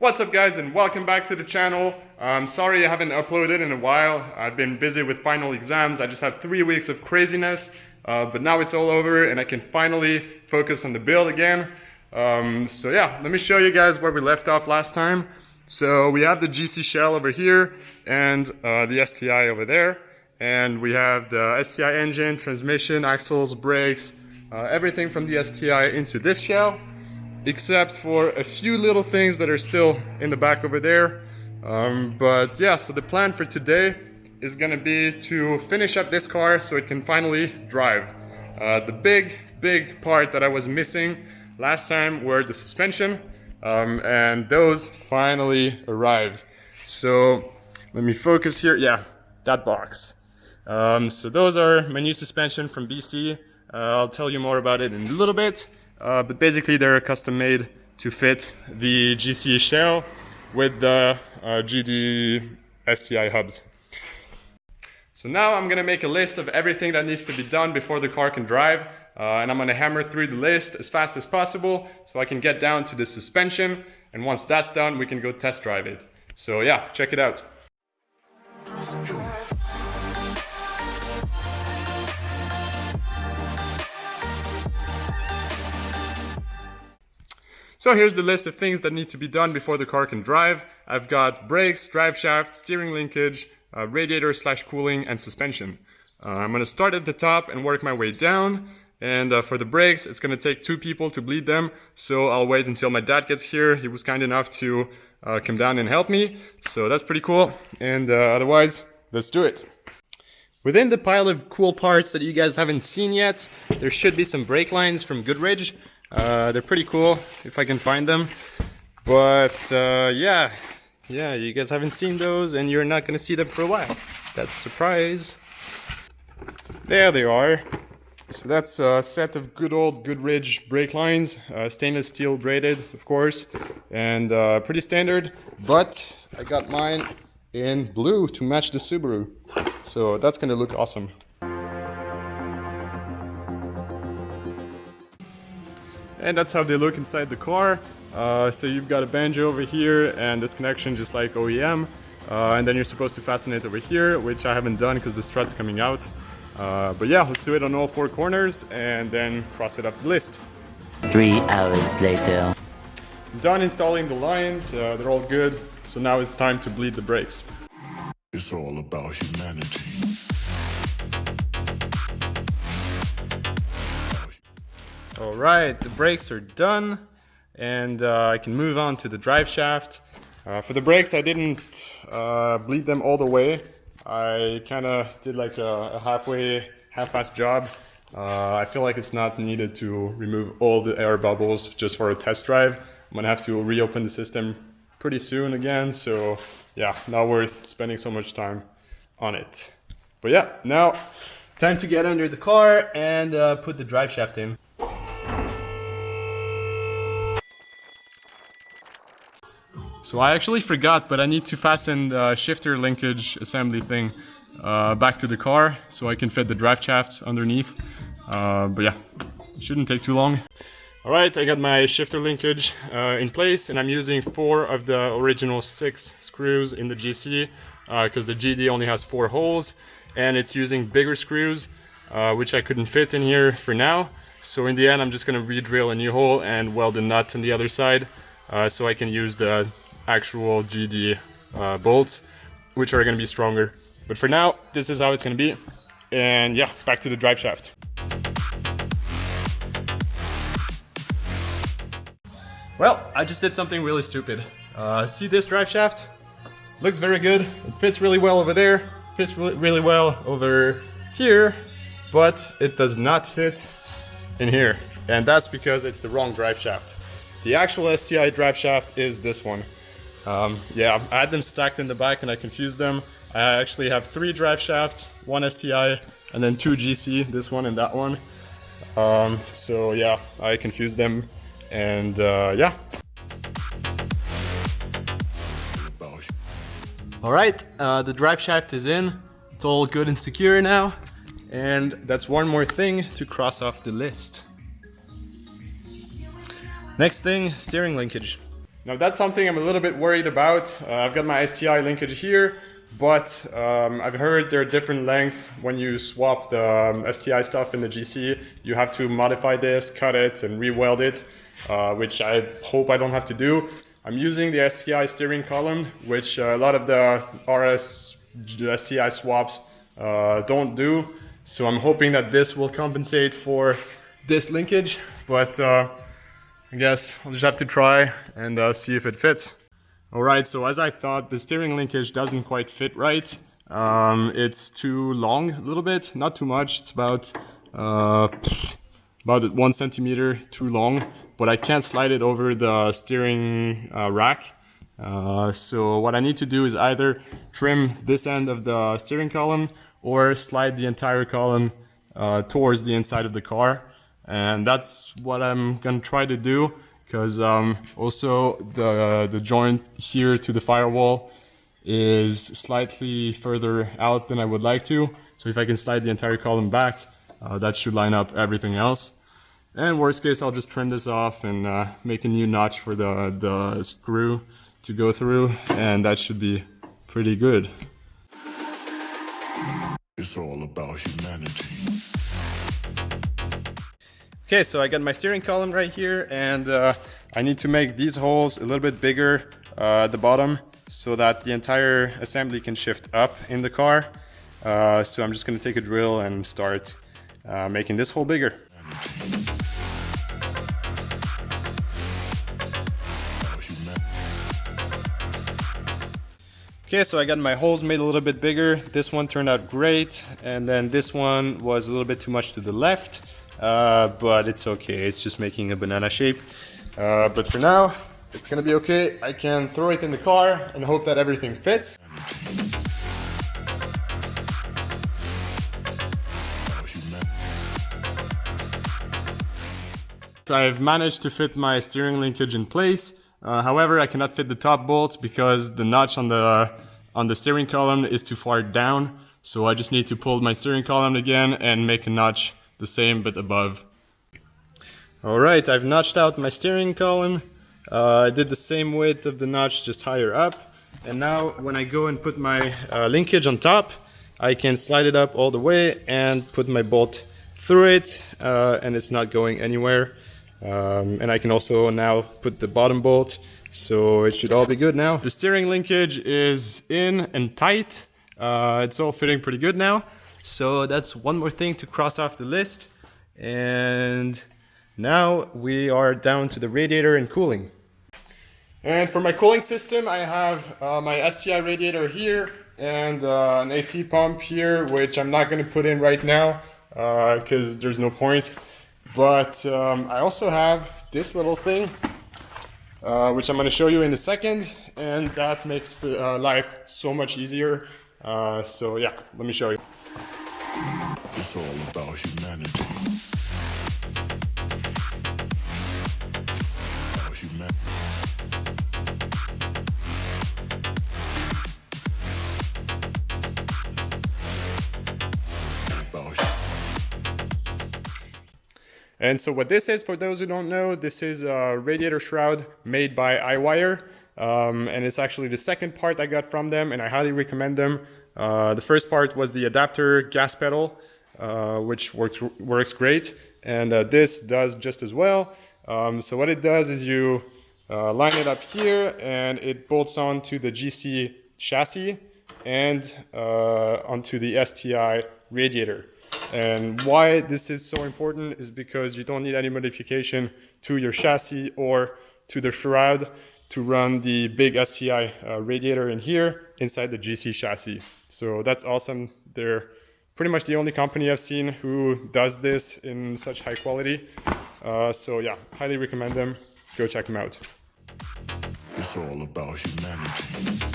What's up guys, and welcome back to the channel. Sorry I haven't uploaded in a while. I've been busy with final exams. I just had 3 weeks of craziness, but now it's all over and I can finally focus on the build again. So yeah, let me show you guys where we left off last time. So we have the GC shell over here and the STI over there. And we have the STI engine, transmission, axles, brakes, everything from the STI into this shell, except for a few little things that are still in the back over there. But yeah, so the plan for today is gonna be to finish up this car so it can finally drive. The big part that I was missing last time were the suspension, and those finally arrived. So let me focus here. Yeah, that box. So those are my new suspension from BC. I'll tell you more about it in a little bit. But basically they're custom made to fit the GC shell with the GD STI hubs. So now I'm gonna make a list of everything that needs to be done before the car can drive, and I'm gonna hammer through the list as fast as possible so I can get down to the suspension, and once that's done we can go test drive it. So yeah, check it out. So here's the list of things that need to be done before the car can drive. I've got brakes, driveshaft, steering linkage, radiator / cooling, and suspension. I'm gonna start at the top and work my way down. And for the brakes, it's gonna take 2 people to bleed them. So I'll wait until my dad gets here. He was kind enough to come down and help me. So that's pretty cool. And otherwise, let's do it. Within the pile of cool parts that you guys haven't seen yet, there should be some brake lines from Goodrich. They're pretty cool if I can find them, but yeah, you guys haven't seen those and you're not gonna see them for a while. That's a surprise. There they are. So that's a set of good old Goodrich brake lines, stainless steel braided, of course, and pretty standard, but I got mine in blue to match the Subaru, so that's gonna look awesome. And that's how they look inside the car. So you've got a banjo over here and this connection just like OEM. And then you're supposed to fasten it over here, which I haven't done because the strut's coming out. But yeah, let's do it on all 4 corners and then cross it up the list. 3 hours later. I'm done installing the lines, they're all good. So now it's time to bleed the brakes. It's all about humanity. Alright, the brakes are done, and I can move on to the drive shaft. For the brakes, I didn't bleed them all the way. I kind of did like a half-assed job. I feel like it's not needed to remove all the air bubbles just for a test drive. I'm gonna have to reopen the system pretty soon again, so yeah, not worth spending so much time on it. But yeah, now time to get under the car and put the drive shaft in. So I actually forgot, but I need to fasten the shifter linkage assembly thing back to the car so I can fit the drive shaft underneath. But yeah, it shouldn't take too long. Alright, I got my shifter linkage in place, and I'm using 4 of the original 6 screws in the GC because the GD only has 4 holes, and it's using bigger screws which I couldn't fit in here for now. So in the end I'm just going to re-drill a new hole and weld a nut on the other side so I can use the actual GD bolts, which are going to be stronger. But for now, this is how it's going to be. And yeah, back to the drive shaft. Well, I just did something really stupid. See this drive shaft? Looks very good. It fits really well over there. Fits really well over here. But it does not fit in here. And that's because it's the wrong drive shaft. The actual STI drive shaft is this one. Yeah, I had them stacked in the back and I confused them. I actually have 3 drive shafts, 1 STI, and then 2 GC, this one and that one. So yeah, I confused them, and yeah. Alright, the drive shaft is in. It's all good and secure now. And that's one more thing to cross off the list. Next thing, steering linkage. Now that's something I'm a little bit worried about. I've got my STI linkage here, but I've heard there are different lengths when you swap the STI stuff in the GC. You have to modify this, cut it, and re-weld it, which I hope I don't have to do. I'm using the STI steering column, which a lot of the RS STI swaps don't do. So I'm hoping that this will compensate for this linkage, but I guess I'll just have to try and see if it fits. Alright, so as I thought, the steering linkage doesn't quite fit right. It's too long a little bit, not too much. It's about 1 centimeter too long, but I can't slide it over the steering rack. So what I need to do is either trim this end of the steering column or slide the entire column towards the inside of the car. And that's what I'm gonna try to do, because also the joint here to the firewall is slightly further out than I would like to. So if I can slide the entire column back, that should line up everything else. And worst case, I'll just trim this off and make a new notch for the screw to go through, and that should be pretty good. It's all about humanity. Okay, so I got my steering column right here, and I need to make these holes a little bit bigger at the bottom so that the entire assembly can shift up in the car. So I'm just going to take a drill and start making this hole bigger. Okay, so I got my holes made a little bit bigger. This one turned out great, and then this one was a little bit too much to the left. But it's okay, it's just making a banana shape. But for now, it's gonna be okay. I can throw it in the car and hope that everything fits. I've managed to fit my steering linkage in place. However, I cannot fit the top bolt because the notch on the steering column is too far down. So I just need to pull my steering column again and make a notch the same but above. Alright, I've notched out my steering column. I did the same width of the notch, just higher up. And now when I go and put my linkage on top, I can slide it up all the way and put my bolt through it, and it's not going anywhere. And I can also now put the bottom bolt, so it should all be good now. The steering linkage is in and tight. It's all fitting pretty good now. So that's one more thing to cross off the list. And now we are down to the radiator and cooling. And for my cooling system, I have my STI radiator here and an AC pump here, which I'm not going to put in right now because there's no point. But I also have this little thing, which I'm going to show you in a second, and that makes the life so much easier. So yeah, let me show you. It's all about humanity. About humanity. And so what this is, for those who don't know, this is a radiator shroud made by iWire. And it's actually the second part I got from them, and I highly recommend them. The first part was the adapter gas pedal, which works great. And this does just as well. So what it does is you line it up here, and it bolts onto the GC chassis and onto the STI radiator. And why this is so important is because you don't need any modification to your chassis or to the shroud to run the big STI radiator in here inside the GC chassis. So that's awesome. They're pretty much the only company I've seen who does this in such high quality. So yeah, highly recommend them. Go check them out. It's all about humanity.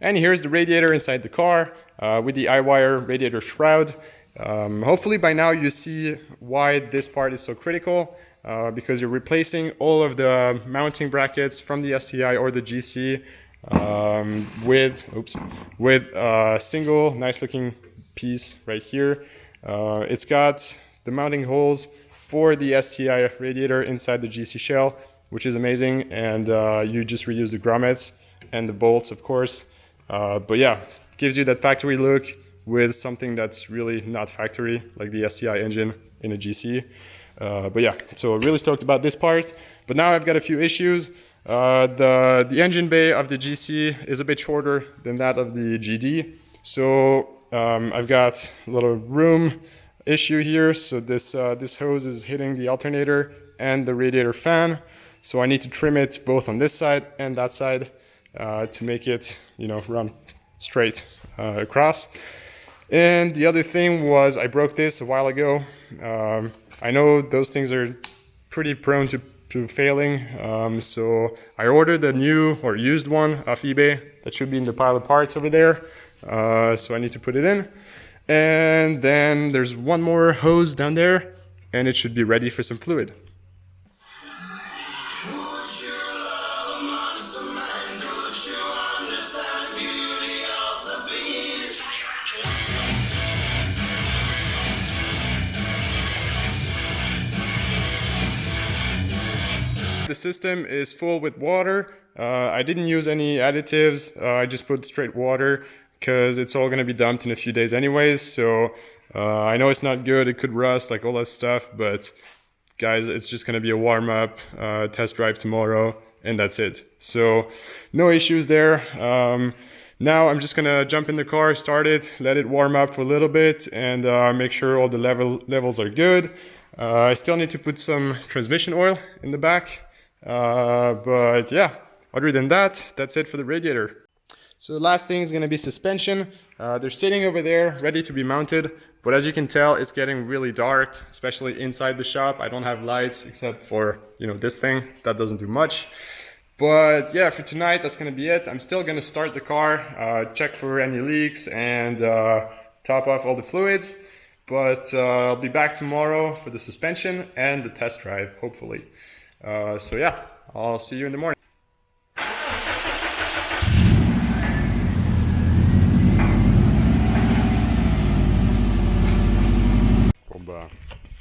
And here's the radiator inside the car with the iWire radiator shroud. Hopefully by now you see why this part is so critical, because you're replacing all of the mounting brackets from the STI or the GC with a single nice looking piece right here. It's got the mounting holes for the STI radiator inside the GC shell, which is amazing, and you just reuse the grommets and the bolts, of course. But yeah, gives you that factory look with something that's really not factory, like the STI engine in a GC. But yeah, so really stoked about this part. But now I've got a few issues. The engine bay of the GC is a bit shorter than that of the GD. So I've got a little room issue here. So this hose is hitting the alternator and the radiator fan. So I need to trim it both on this side and that side to make it, you know, run straight across. And the other thing was I broke this a while ago. I know those things are pretty prone to failing. So I ordered a new or used one off eBay that should be in the pile of parts over there. So I need to put it in. And then there's one more hose down there and it should be ready for some fluid. The system is full with water. I didn't use any additives. I just put straight water because it's all going to be dumped in a few days anyways. So I know it's not good. It could rust, like all that stuff. But guys, it's just going to be a warm-up test drive tomorrow, and that's it. So no issues there. Now I'm just going to jump in the car, start it, let it warm up for a little bit, and make sure all the levels are good. I still need to put some transmission oil in the back. But yeah, other than that, that's it for the radiator. So the last thing is going to be suspension. They're sitting over there ready to be mounted, but as you can tell, it's getting really dark, especially inside the shop. I don't have lights except for, you know, this thing that doesn't do much. But yeah, for tonight, that's going to be it. I'm still going to start the car, check for any leaks, and top off all the fluids. But I'll be back tomorrow for the suspension and the test drive, hopefully. So yeah, I'll see you in the morning.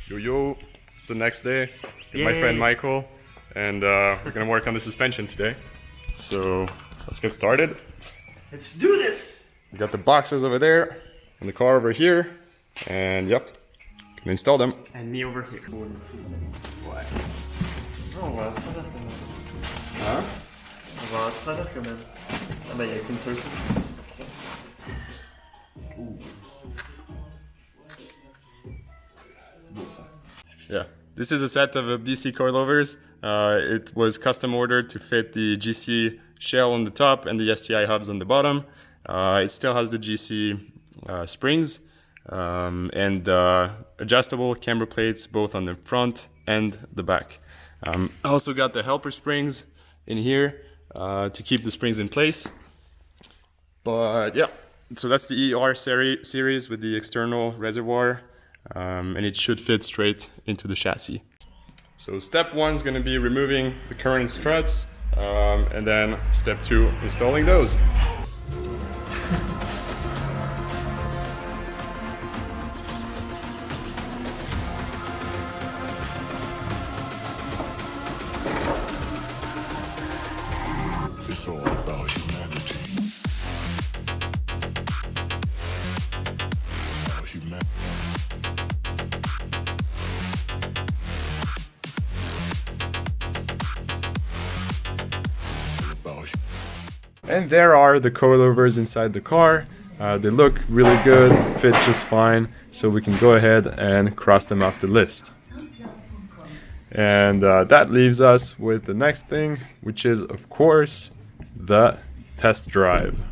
Yo, it's the next day with my friend Michael, and we're gonna work on the suspension today. So let's get started. Let's do this! We got the boxes over there, and the car over here, and yep, can install them. And me over here. Ouais. Non, on va à travers quand même. Hein? On va à travers quand même. Ah bah il n'y a qu'une seule chose. Yeah, this is a set of BC coilovers. It was custom ordered to fit the GC shell on the top and the STI hubs on the bottom. It still has the GC springs and adjustable camber plates both on the front and the back. I also got the helper springs in here to keep the springs in place. But yeah, so that's the ER series with the external reservoir. And it should fit straight into the chassis. So step one is going to be removing the current struts, and then step two, installing those. It's all about humanity. About humanity. And there are the coilovers inside the car. They look really good, fit just fine, so we can go ahead and cross them off the list. And that leaves us with the next thing, which is, of course, the test drive.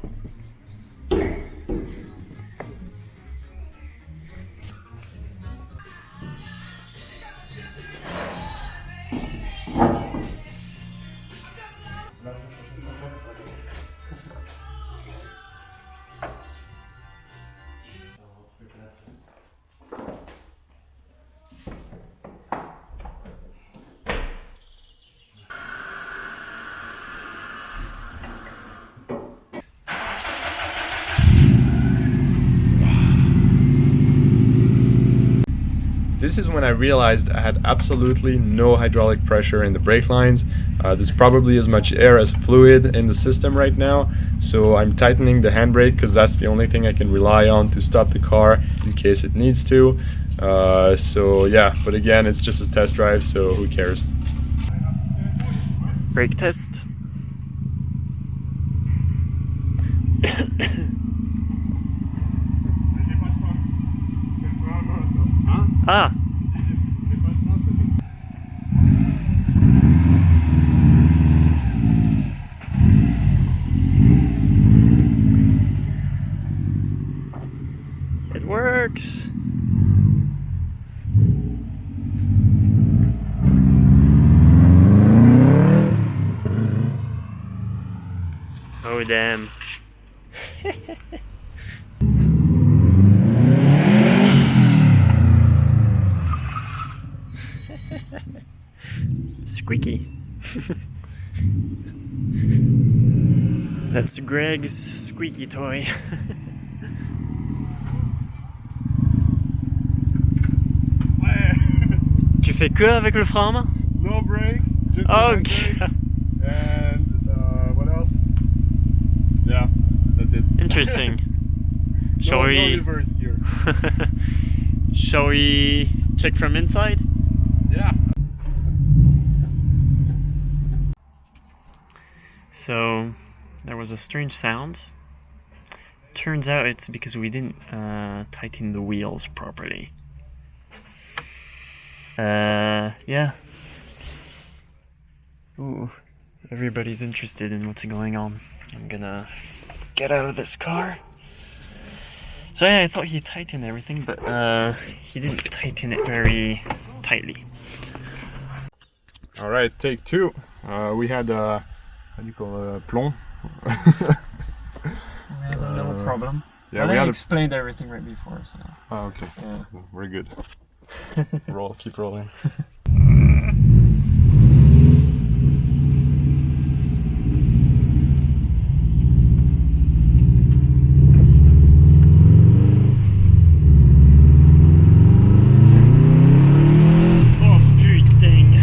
This is when I realized I had absolutely no hydraulic pressure in the brake lines. There's probably as much air as fluid in the system right now, so I'm tightening the handbrake because that's the only thing I can rely on to stop the car in case it needs to. So yeah, but again, it's just a test drive, so who cares? Brake test. Ah. It works. Oh damn. Squeaky. That's Greg's squeaky toy. Tu fais que avec le frein à main? No brakes, just Oh, the handbrake. And what else? Yeah, that's it. Interesting. Shall No we? reverse here. Shall we check from inside? Yeah. So there was a strange sound. Turns out it's because we didn't tighten the wheels properly. Yeah. Ooh, everybody's interested in what's going on. I'm gonna get out of this car. So yeah, I thought he tightened everything, but he didn't tighten it very tightly. All right, take two. We had how do you call it, plomb? We had a little problem. Yeah, Well, we I had a... explained everything right before, so Oh, okay. yeah. We're good. Roll, keep rolling. Oh putain!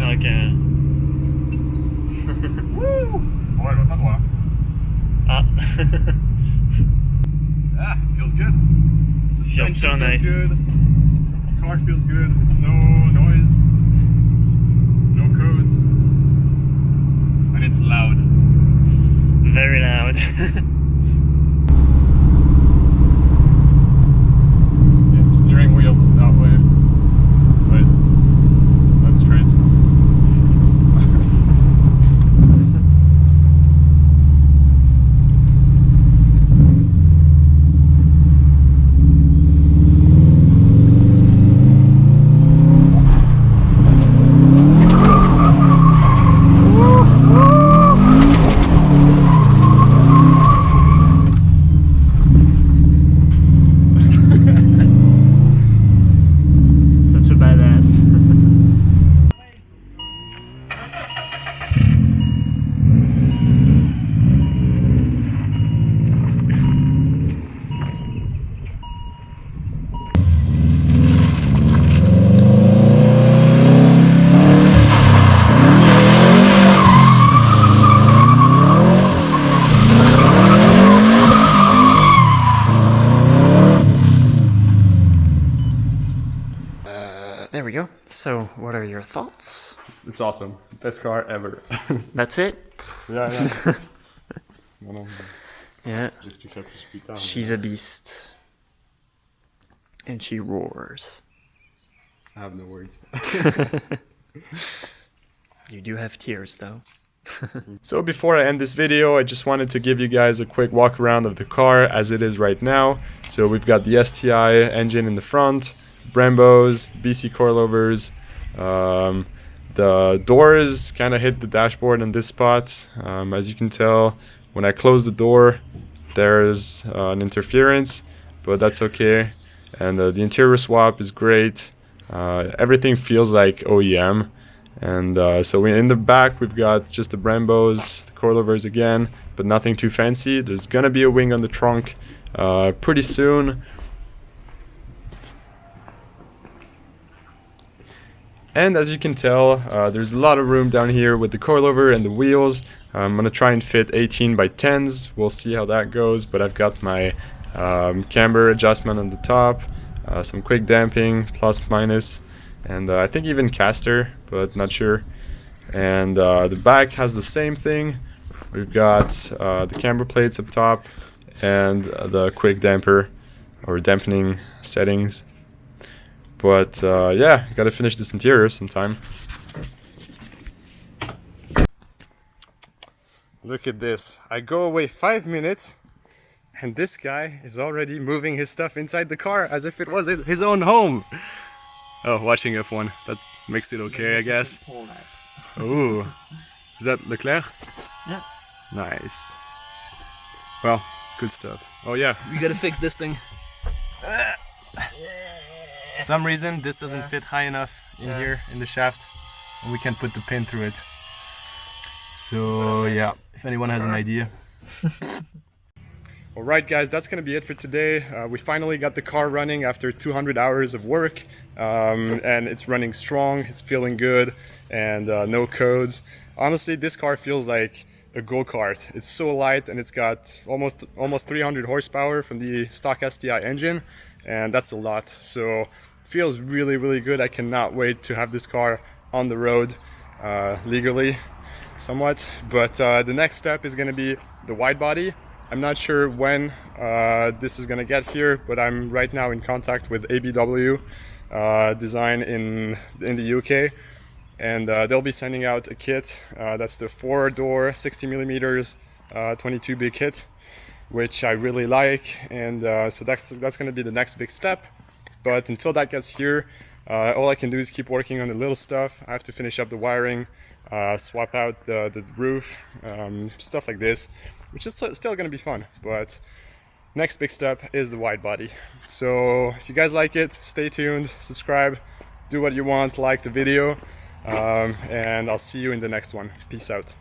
Ok. Oh, elle va pas droit. Ah. Ah, feels good. Feels so Suspension nice. Feels good. Car feels good. No noise. No codes. And it's loud. Very loud. Yeah, steering wheel's that way. Right. That's straight. Such a badass. There we go. So, what are your thoughts? It's awesome. Best car ever. That's it? Yeah, yeah. Non, non, Yeah. j'expliquerai plus tard. She's a beast. And she roars. I have no words. You do have tears, though. So before I end this video, I just wanted to give you guys a quick walk around of the car as it is right now. So we've got the STI engine in the front, Brembos, BC coilovers. The doors kind of hit the dashboard in this spot. As you can tell, when I close the door, there's an interference, but that's okay. And the interior swap is great. Everything feels like OEM. And so in the back we've got just the Brembos, the coilovers again, but nothing too fancy. There's gonna be a wing on the trunk pretty soon. And as you can tell, there's a lot of room down here with the coilover and the wheels. I'm gonna try and fit 18 by 10s. We'll see how that goes, but I've got my camber adjustment on the top, some quick damping, plus, minus, and I think even caster, but not sure. And the back has the same thing. We've got the camber plates up top and the quick damper or dampening settings. But yeah, gotta finish this interior sometime. Look at this. I go away 5 minutes and this guy is already moving his stuff inside the car as if it was his own home. Oh, watching F1. That makes it okay, I guess. Ooh. Is that Leclerc? Yeah. Nice. Well, good stuff. Oh yeah, we gotta fix this thing. For some reason this doesn't fit high enough in here in the shaft and we can't put the pin through it. So yeah, if anyone has an idea. Alright guys, that's gonna be it for today. We finally got the car running after 200 hours of work, and it's running strong, it's feeling good, and no codes. Honestly, this car feels like a go-kart. It's so light and it's got almost 300 horsepower from the stock STI engine, and that's a lot. So it feels really good. I cannot wait to have this car on the road legally somewhat. But the next step is going to be the wide body. I'm not sure when this is going to get here, but I'm right now in contact with ABW Design in the UK, and they'll be sending out a kit. That's the 4-door 60mm 22 big kit, which I really like, and so that's going to be the next big step. But until that gets here, all I can do is keep working on the little stuff. I have to finish up the wiring, swap out the roof, stuff like this, which is still going to be fun. But next big step is the wide body. So if you guys like it, stay tuned, subscribe, do what you want, like the video, and I'll see you in the next one. Peace out.